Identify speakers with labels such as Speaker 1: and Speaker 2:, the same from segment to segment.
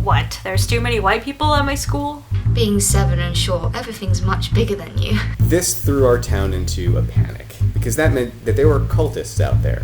Speaker 1: what, there's too many white people at my school?
Speaker 2: Being 7 and short, everything's much bigger than you.
Speaker 3: This threw our town into a panic, because that meant that there were cultists out there.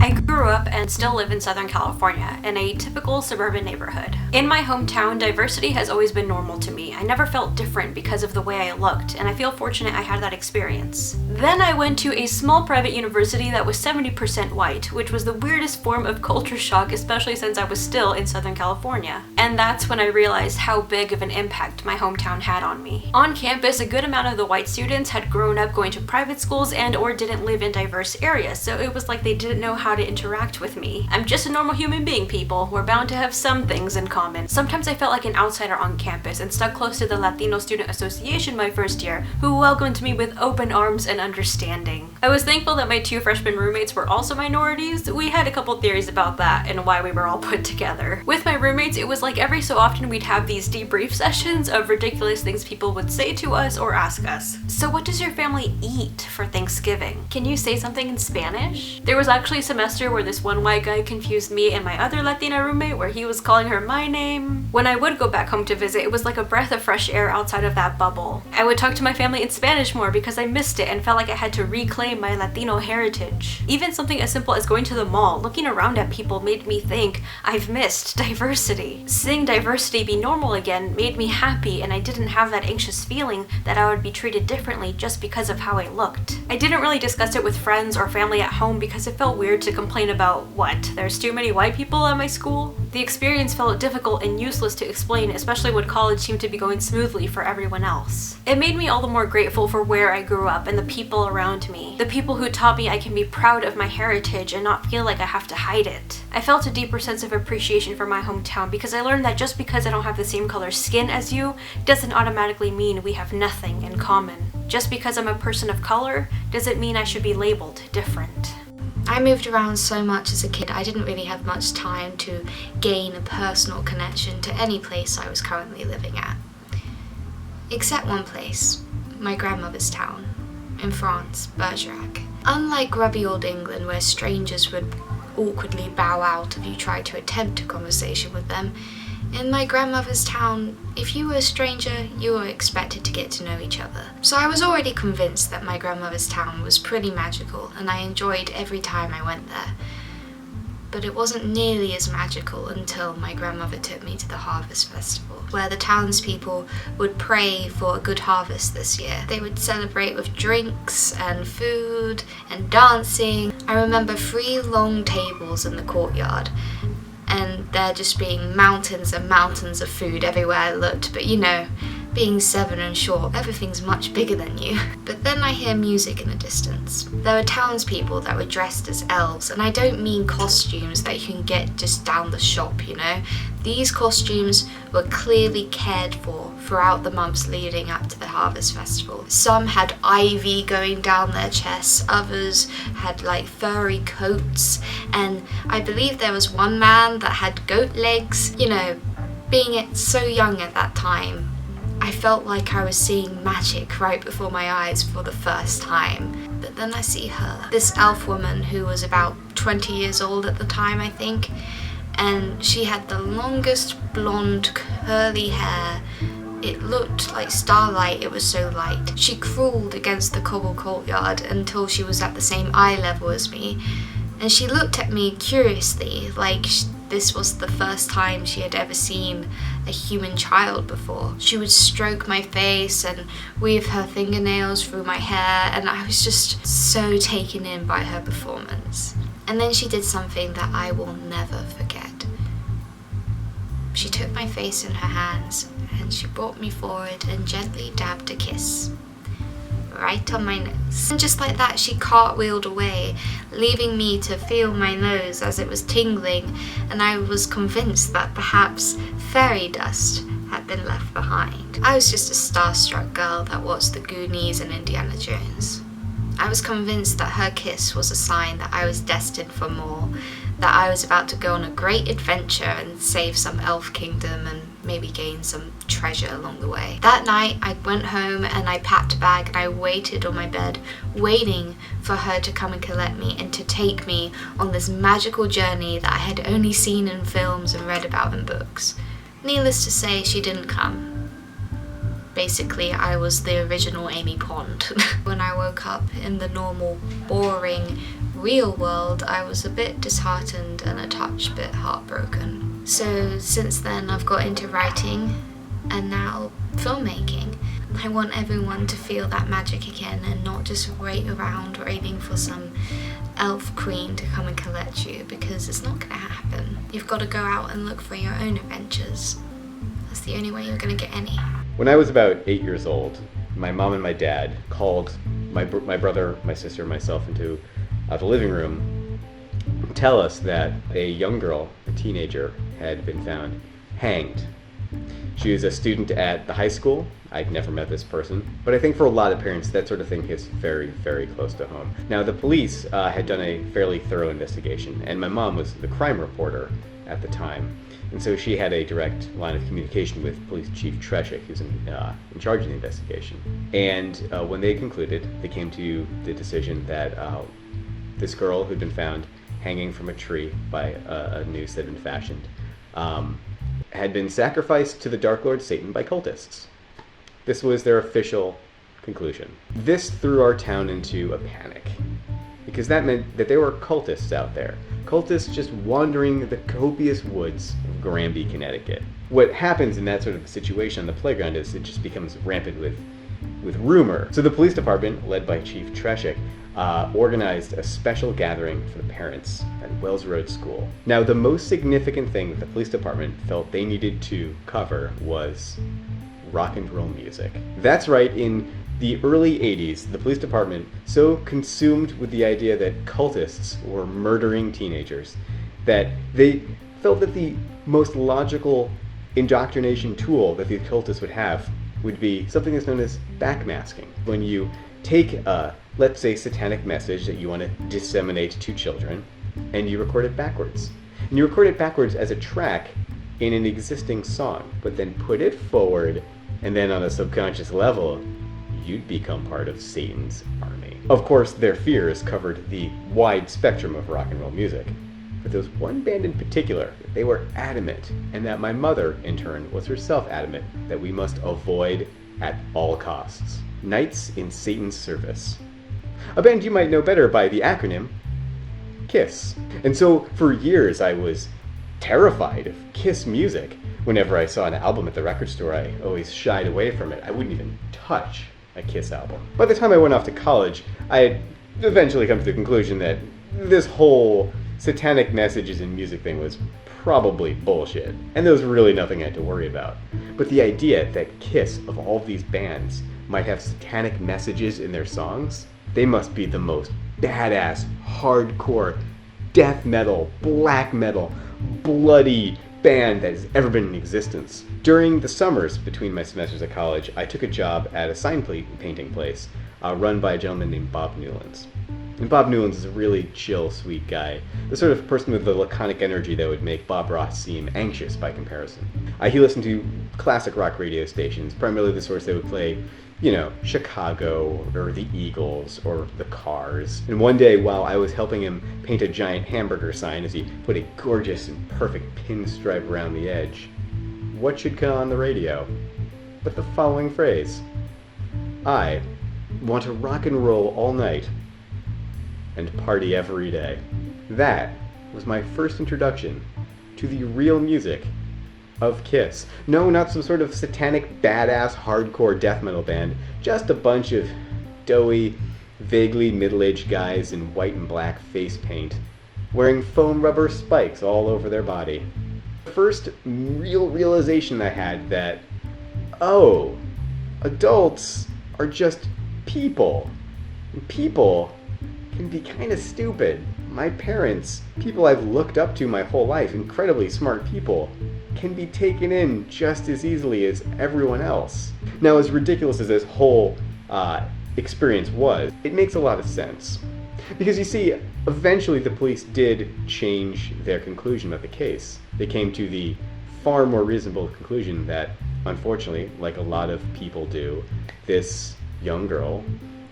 Speaker 1: I grew up and still live in Southern California, in a typical suburban neighborhood. In my hometown, diversity has always been normal to me. I never felt different because of the way I looked, and I feel fortunate I had that experience. Then I went to a small private university that was 70% white, which was the weirdest form of culture shock, especially since I was still in Southern California. And that's when I realized how big of an impact my hometown had on me. On campus, a good amount of the white students had grown up going to private schools and or didn't live in diverse areas, so it was like they didn't know how to interact with me. I'm just a normal human being, people. We're bound to have some things in common. Sometimes I felt like an outsider on campus and stuck close to the Latino Student Association my first year, who welcomed me with open arms and understanding. I was thankful that my 2 freshman roommates were also minorities. We had a couple theories about that and why we were all put together. With my roommates, it was like every so often we'd have these debrief sessions of ridiculous things people would say to us or ask us. So what does your family eat for Thanksgiving? Can you say something in Spanish? There was actually a semester where this one white guy confused me and my other Latina roommate, where he was calling her my name. When I would go back home to visit, it was like a breath of fresh air outside of that bubble. I would talk to my family in Spanish more because I missed it and felt like I had to reclaim my Latino heritage. Even something as simple as going to the mall, looking around at people made me think, I've missed diversity. Seeing diversity be normal again made me happy, and I didn't have that anxious feeling that I would be treated differently just because of how I looked. I didn't really discuss it with friends or family at home because it felt weird to complain about, what, there's too many white people at my school? The experience felt difficult and useless to explain, especially when college seemed to be going smoothly for everyone else. It made me all the more grateful for where I grew up and the people around me. The people who taught me I can be proud of my heritage and not feel like I have to hide it. I felt a deeper sense of appreciation for my hometown because I learned that just because I don't have the same color skin as you doesn't automatically mean we have nothing in common. Just because I'm a person of color doesn't mean I should be labeled different.
Speaker 2: I moved around so much as a kid, I didn't really have much time to gain a personal connection to any place I was currently living at. Except one place, my grandmother's town, in France, Bergerac. Unlike grubby old England, where strangers would awkwardly bow out if you tried to attempt a conversation with them, in my grandmother's town, if you were a stranger, you were expected to get to know each other. So I was already convinced that my grandmother's town was pretty magical, and I enjoyed every time I went there. But it wasn't nearly as magical until my grandmother took me to the Harvest Festival, where the townspeople would pray for a good harvest this year. They would celebrate with drinks and food and dancing. I remember 3 long tables in the courtyard, and there just being mountains and mountains of food everywhere I looked, but you know, being 7 and short, everything's much bigger than you. But then I hear music in the distance. There were townspeople that were dressed as elves, and I don't mean costumes that you can get just down the shop, you know. These costumes were clearly cared for throughout the months leading up to the Harvest Festival. Some had ivy going down their chests, others had like furry coats, and I believe there was one man that had goat legs. You know, being so young at that time, I felt like I was seeing magic right before my eyes for the first time. But then I see her, this elf woman who was about 20 years old at the time, I think, and she had the longest blonde curly hair. It looked like starlight, it was so light. She crawled against the cobble courtyard until she was at the same eye level as me, and she looked at me curiously, like this was the first time she had ever seen a human child before. She would stroke my face and weave her fingernails through my hair, and I was just so taken in by her performance. And then she did something that I will never forget. She took my face in her hands and she brought me forward and gently dabbed a kiss right on my nose. And just like that, she cartwheeled away, leaving me to feel my nose as it was tingling, and I was convinced that perhaps fairy dust had been left behind. I was just a starstruck girl that watched the Goonies and Indiana Jones. I was convinced that her kiss was a sign that I was destined for more, that I was about to go on a great adventure and save some elf kingdom and maybe gain some treasure along the way. That night, I went home and I packed a bag and I waited on my bed, waiting for her to come and collect me and to take me on this magical journey that I had only seen in films and read about in books. Needless to say, she didn't come. Basically, I was the original Amy Pond. When I woke up in the normal, boring, real world, I was a bit disheartened and a touch bit heartbroken. So since then, I've got into writing and now filmmaking. I want everyone to feel that magic again and not just wait around waiting for some elf queen to come and collect you, because it's not gonna happen. You've got to go out and look for your own adventures. That's the only way you're gonna get any.
Speaker 3: When I was about 8 years old, my mom and my dad called my brother, my sister, and myself into the living room to tell us that a young girl, a teenager, had been found hanged. She was a student at the high school. I'd never met this person, but I think for a lot of parents, that sort of thing hits very, very close to home. Now, the police had done a fairly thorough investigation, and my mom was the crime reporter at the time. And so she had a direct line of communication with Police Chief Treshik, who's in charge of the investigation. And when they concluded, they came to the decision that this girl who'd been found hanging from a tree by a noose that had been fashioned had been sacrificed to the Dark Lord Satan by cultists. This was their official conclusion. This threw our town into a panic, because that meant that there were cultists out there. Cultists just wandering the copious woods of Granby, Connecticut. What happens in that sort of situation on the playground is it just becomes rampant with rumor. So the police department, led by Chief Treshik, organized a special gathering for the parents at Wells Road School. Now, the most significant thing that the police department felt they needed to cover was rock and roll music. That's right, in the early 80s, the police department so consumed with the idea that cultists were murdering teenagers that they felt that the most logical indoctrination tool that the cultists would have would be something that's known as backmasking. When you take a, let's say, satanic message that you want to disseminate to children, and you record it backwards. And you record it backwards as a track in an existing song, but then put it forward, and then on a subconscious level, you'd become part of Satan's army. Of course, their fears covered the wide spectrum of rock and roll music, but there was one band in particular that they were adamant, and that my mother, in turn, was herself adamant that we must avoid at all costs. Knights in Satan's Service. A band you might know better by the acronym KISS. And so, for years, I was terrified of KISS music. Whenever I saw an album at the record store, I always shied away from it. I wouldn't even touch a KISS album. By the time I went off to college, I had eventually come to the conclusion that this whole satanic messages in music thing was probably bullshit, and there was really nothing I had to worry about. But the idea that KISS, of all these bands, might have satanic messages in their songs, they must be the most badass, hardcore, death metal, black metal, bloody band that has ever been in existence. During the summers between my semesters at college, I took a job at a sign painting place run by a gentleman named Bob Newlands. And Bob Newlands is a really chill, sweet guy, the sort of person with the laconic energy that would make Bob Ross seem anxious by comparison. He listened to classic rock radio stations, primarily the sorts that would play, Chicago, or the Eagles, or the Cars. And one day, while I was helping him paint a giant hamburger sign as he put a gorgeous and perfect pinstripe around the edge, what should come on the radio but the following phrase: "I want to rock and roll all night and party every day." That was my first introduction to the real music of KISS. No, not some sort of satanic, badass, hardcore death metal band, just a bunch of doughy, vaguely middle-aged guys in white and black face paint, wearing foam rubber spikes all over their body. The first real realization I had that, oh, adults are just people. And people can be kind of stupid. My parents, people I've looked up to my whole life, incredibly smart people, can be taken in just as easily as everyone else. Now, as ridiculous as this whole experience was, it makes a lot of sense. Because you see, eventually the police did change their conclusion of the case. They came to the far more reasonable conclusion that, unfortunately, like a lot of people do, this young girl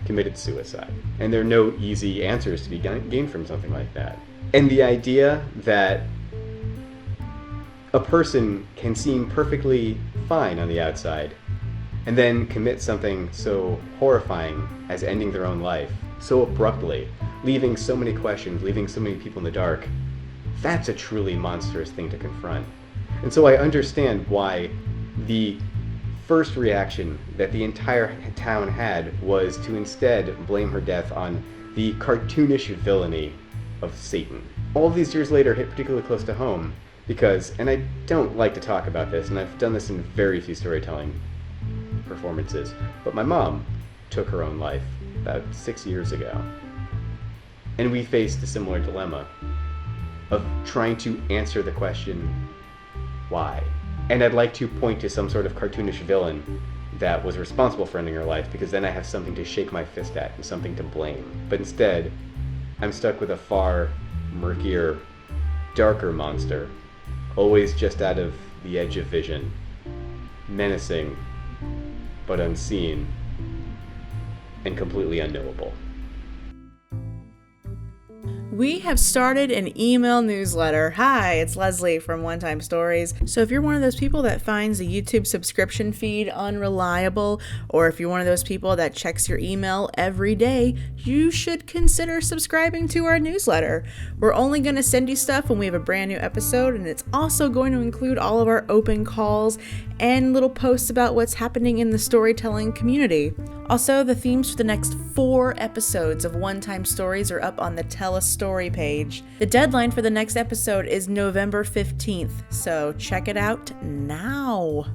Speaker 3: committed suicide. And there are no easy answers to be gained from something like that. And the idea that a person can seem perfectly fine on the outside and then commit something so horrifying as ending their own life so abruptly, leaving so many questions, leaving so many people in the dark, that's a truly monstrous thing to confront. And so I understand why the first reaction that the entire town had was to instead blame her death on the cartoonish villainy of Satan. All of these years later hit particularly close to home because, and I don't like to talk about this, and I've done this in very few storytelling performances, but my mom took her own life about 6 years ago. And we faced a similar dilemma of trying to answer the question, why? And I'd like to point to some sort of cartoonish villain that was responsible for ending her life, because then I have something to shake my fist at and something to blame. But instead, I'm stuck with a far murkier, darker monster, always just out of the edge of vision, menacing, but unseen, and completely unknowable.
Speaker 4: We have started an email newsletter. Hi, it's Leslie from One Time Stories. So if you're one of those people that finds the YouTube subscription feed unreliable, or if you're one of those people that checks your email every day, you should consider subscribing to our newsletter. We're only going to send you stuff when we have a brand new episode, and it's also going to include all of our open calls and little posts about what's happening in the storytelling community. Also, the themes for the next 4 episodes of One Time Stories are up on the Tell a Story page. The deadline for the next episode is November 15th, so check it out now.